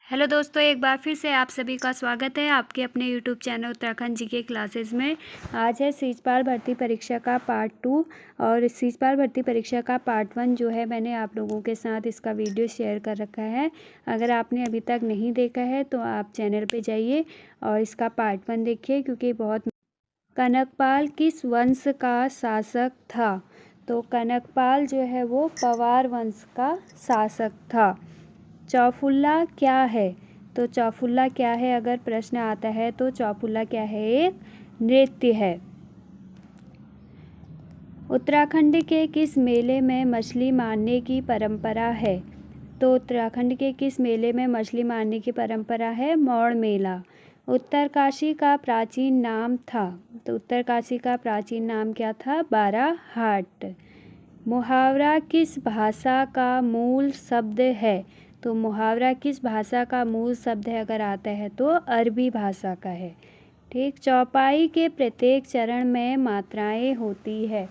Hello दोस्तों, एक बार फिर से आप सभी का स्वागत है आपके अपने YouTube channel Uttarakhand GK classes में। आज है सीजपाल भर्ती परीक्षा का पार्ट 2 और सीजपाल भर्ती परीक्षा का पार्ट 1 जो है मैंने आप लोगों के साथ इसका वीडियो शेयर कर रखा है। अगर आपने अभी तक नहीं देखा है तो आप चैनल पे जाइए और इसका पार्ट 1 देखिए, क्योंकि बहुत। कनकपाल किस वंश का शासक था? तो कनकपाल जो है वो पवार वंश का शासक था। चौफुल्ला क्या है? तो चौफुल्ला क्या है अगर प्रश्न आता है तो चौफुल्ला क्या है? एक नृत्य है। उत्तराखंड के किस मेले में मछली मारने की परंपरा है? तो उत्तराखंड के किस मेले में मछली मारने की परंपरा है? मौड़ मेला। उत्तरकाशी का प्राचीन नाम था? तो उत्तरकाशी का प्राचीन नाम क्या था? बाराहाट। मुहावरा किस भाषा का मूल शब्द है? तो मुहावरा किस भाषा का मूल शब्द है अगर आता है तो अरबी भाषा का है। ठीक। चौपाई के प्रत्येक चरण में मात्राएं होती है।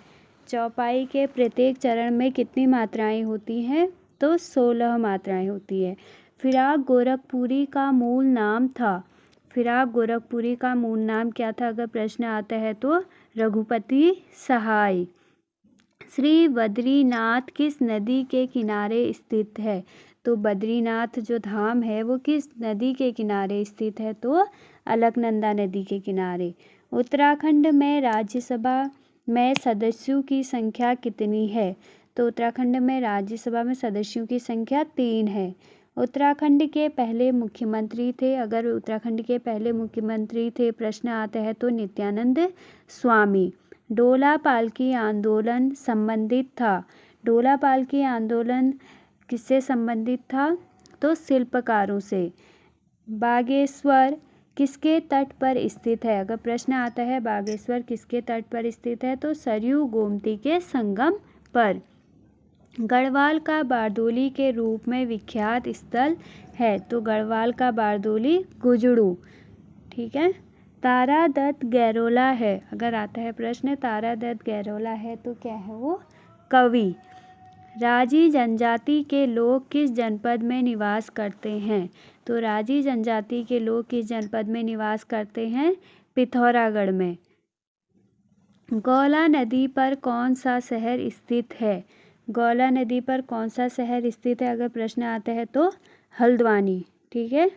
चौपाई के प्रत्येक चरण में कितनी मात्राएं होती हैं? तो 16 मात्राएं होती है। फिराक गोरखपुरी का मूल नाम था? फिराक गोरखपुरी का मूल नाम क्या था अगर प्रश्न आता है तो रघुपति सहाय। श्री बद्रीनाथ किस नदी के किनारे स्थित है? तो बद्रीनाथ जो धाम है वो किस नदी के किनारे स्थित है? तो अलकनंदा नदी के किनारे। उत्तराखंड में राज्यसभा में सदस्यों की संख्या कितनी है? तो उत्तराखंड में राज्यसभा में सदस्यों की संख्या 3 है। उत्तराखंड के पहले मुख्यमंत्री थे? अगर उत्तराखंड के पहले मुख्यमंत्री थे प्रश्न आता है तो नित्यानंद स्वामी। डोला पालकी आंदोलन संबंधित था? डोला पालकी आंदोलन किससे संबंधित था? तो शिल्पकारों से। बागेश्वर किसके तट पर स्थित है? अगर प्रश्न आता है बागेश्वर किसके तट पर स्थित है तो सरयू गोमती के संगम पर। गढ़वाल का बारदोली के रूप में विख्यात स्थल है? तो गढ़वाल का बारदोली गुजड़ू। ठीक है। तारा दत्त गैरोला है? अगर आता है प्रश्न तारा दत्त गैरोला है तो क्या है वो? कवि। राजी जनजाति के लोग किस जनपद में निवास करते हैं? तो राजी जनजाति के लोग किस जनपद में निवास करते हैं? पिथौरागढ़ में। गौला नदी पर कौन सा शहर स्थित है? गौला नदी पर कौन सा शहर स्थित है अगर प्रश्न आता है तो हल्द्वानी। ठीक है।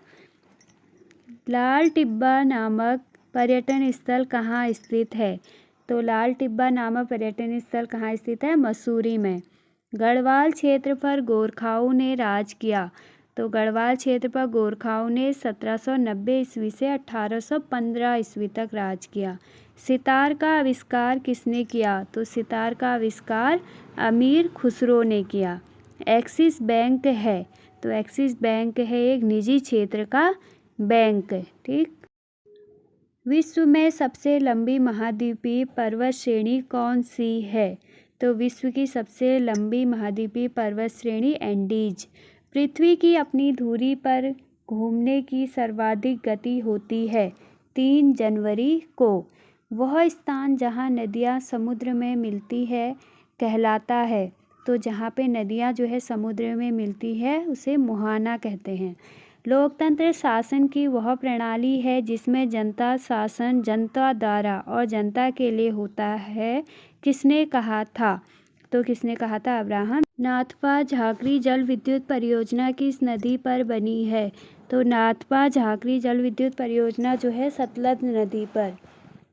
लाल टिब्बा नामक पर्यटन स्थल कहाँ स्थित है? तो लाल टिब्बा नामक पर्यटन स्थल कहाँ स्थित है? मसूरी में। गढ़वाल क्षेत्र पर गोरखाओं ने राज किया? तो गढ़वाल क्षेत्र पर गोरखाओं ने 1790 ईस्वी से 1815 ईस्वी तक राज किया। सितार का आविष्कार किसने किया? तो सितार का आविष्कार अमीर खुसरो ने किया। एक्सिस बैंक है? तो एक्सिस बैंक है एक निजी क्षेत्र का बैंक। ठीक। विश्व में सबसे लंबी महाद्वीपीय पर्वत श्रेणी कौन सी है? तो विश्व की सबसे लंबी महाद्वीपीय पर्वत श्रेणी एंडीज। पृथ्वी की अपनी धुरी पर घूमने की सर्वाधिक गति होती है 3 जनवरी को। वह स्थान जहाँ नदियाँ समुद्र में मिलती है कहलाता है? तो जहाँ पे नदियाँ जो है समुद्र में मिलती है उसे मुहाना कहते हैं। लोकतंत्र शासन की वह प्रणाली है जिसमें जनता शासन जनता द्वारा और जनता के लिए होता है, किसने कहा था? तो किसने कहा था? अब्राहम। नाथपा झाकरी जल विद्युत परियोजना किस नदी पर बनी है? तो नाथपा झाकरी जल विद्युत परियोजना जो है सतलज नदी पर।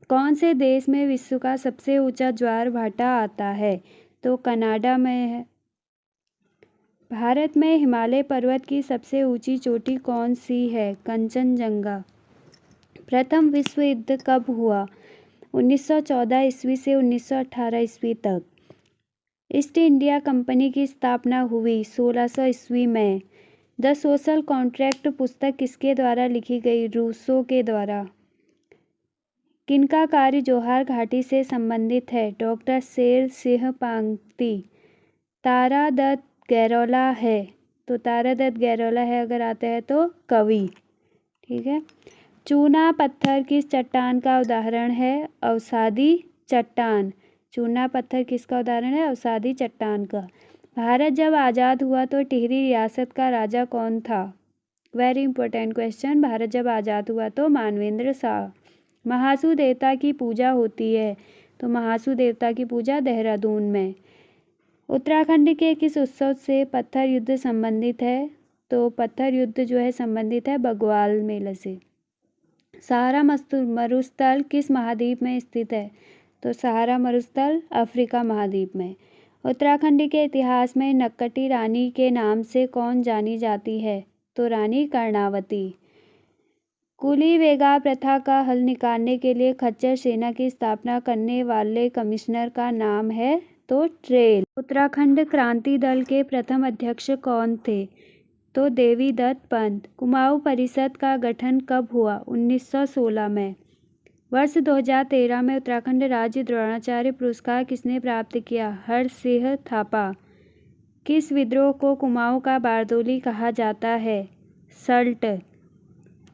कौन से देश में विश्व का सबसे ऊंचा ज्वार भाटा आता है? तो कनाडा में है। भारत में हिमालय पर्वत की सबसे ऊंची चोटी कौन सी है? कंचनजंगा। प्रथम विश्व युद्ध कब हुआ? 1914 ईस्वी से 1918 ईस्वी तक। ईस्ट इंडिया कंपनी की स्थापना हुई 1600 ईस्वी में। द सोशल कॉन्ट्रैक्ट पुस्तक किसके द्वारा लिखी गई? रूसो के द्वारा। किनका कार्य जोहार घाटी से संबंधित है? डॉक्टर शेर सिंह पांगती। तारा दत्त गैरोला है? तो तारा दत्त गैरोला है अगर आता है तो कवि। ठीक है। चूना पत्थर किस चट्टान का उदाहरण है? अवसादी चट्टान। चूना पत्थर किसका उदाहरण है? अवसादी चट्टान का। भारत जब आज़ाद हुआ तो टिहरी रियासत का राजा कौन था? Very important question. भारत जब आज़ाद हुआ तो मानवेंद्र शाह। महासू देवता की पूजा होती है, तो महासू देवता की पूजा देहरादून में। उत्तराखंड के किस उत्सव से पत्थर युद्ध संबंधित है, तो पत्थर युद्ध जो है संबंधित है बग्वाल मेले से। सहारा मरुस्थल किस महाद्वीप में स्थित है, तो सहारा मरुस्थल अफ्रीका महाद्वीप में। उत्तराखंड के इतिहास में नक्कटी रानी के नाम से कौन जानी जाती है, तो रानी कर्णावती। कुली बेगा प्रथा का हल निकालने के लिए खच्चर सेना की स्थापना करने वाले कमिश्नर का नाम है, तो ट्रेल। उत्तराखंड क्रांति दल के प्रथम अध्यक्ष कौन थे, तो देवी दत्त पंत। कुमाऊं परिषद का गठन कब हुआ, 1916 में। वर्ष 2013 में उत्तराखंड राज्य द्रोणाचार्य पुरस्कार किसने प्राप्त किया, हर्ष सिंह थापा। किस विद्रोह को कुमाऊं का बारदोली कहा जाता है, सल्ट।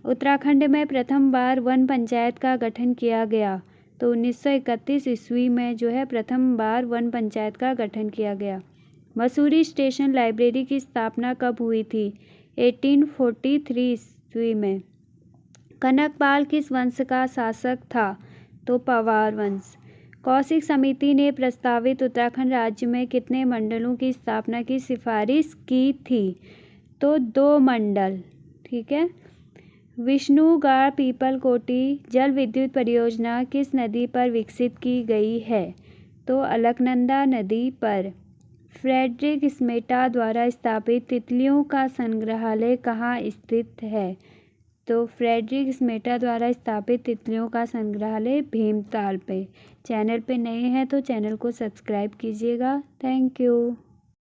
उत्तराखंड में प्रथम बार वन पंचायत का गठन किया गया, तो 1931 ईस्वी में जो है प्रथम बार वन पंचायत का गठन किया गया। मसूरी स्टेशन लाइब्रेरी की स्थापना कब हुई थी, 1843 ईस्वी में। कनकपाल किस वंश का शासक था, तो पवार वंश। कौशिक समिति ने प्रस्तावित उत्तराखंड राज्य में कितने मंडलों की स्थापना की सिफारिश की थी, तो 2 मंडल। ठीक है। विष्णुगढ़ पीपलकोटी जल विद्युत परियोजना किस नदी पर विकसित की गई है, तो अलकनंदा नदी पर। फ्रेडरिक स्मेटा द्वारा स्थापित तितलियों का संग्रहालय कहाँ स्थित है, तो फ्रेडरिक स्मेटा द्वारा स्थापित तितलियों का संग्रहालय भीमताल पे। चैनल पे नए हैं तो चैनल को सब्सक्राइब कीजिएगा। Thank you.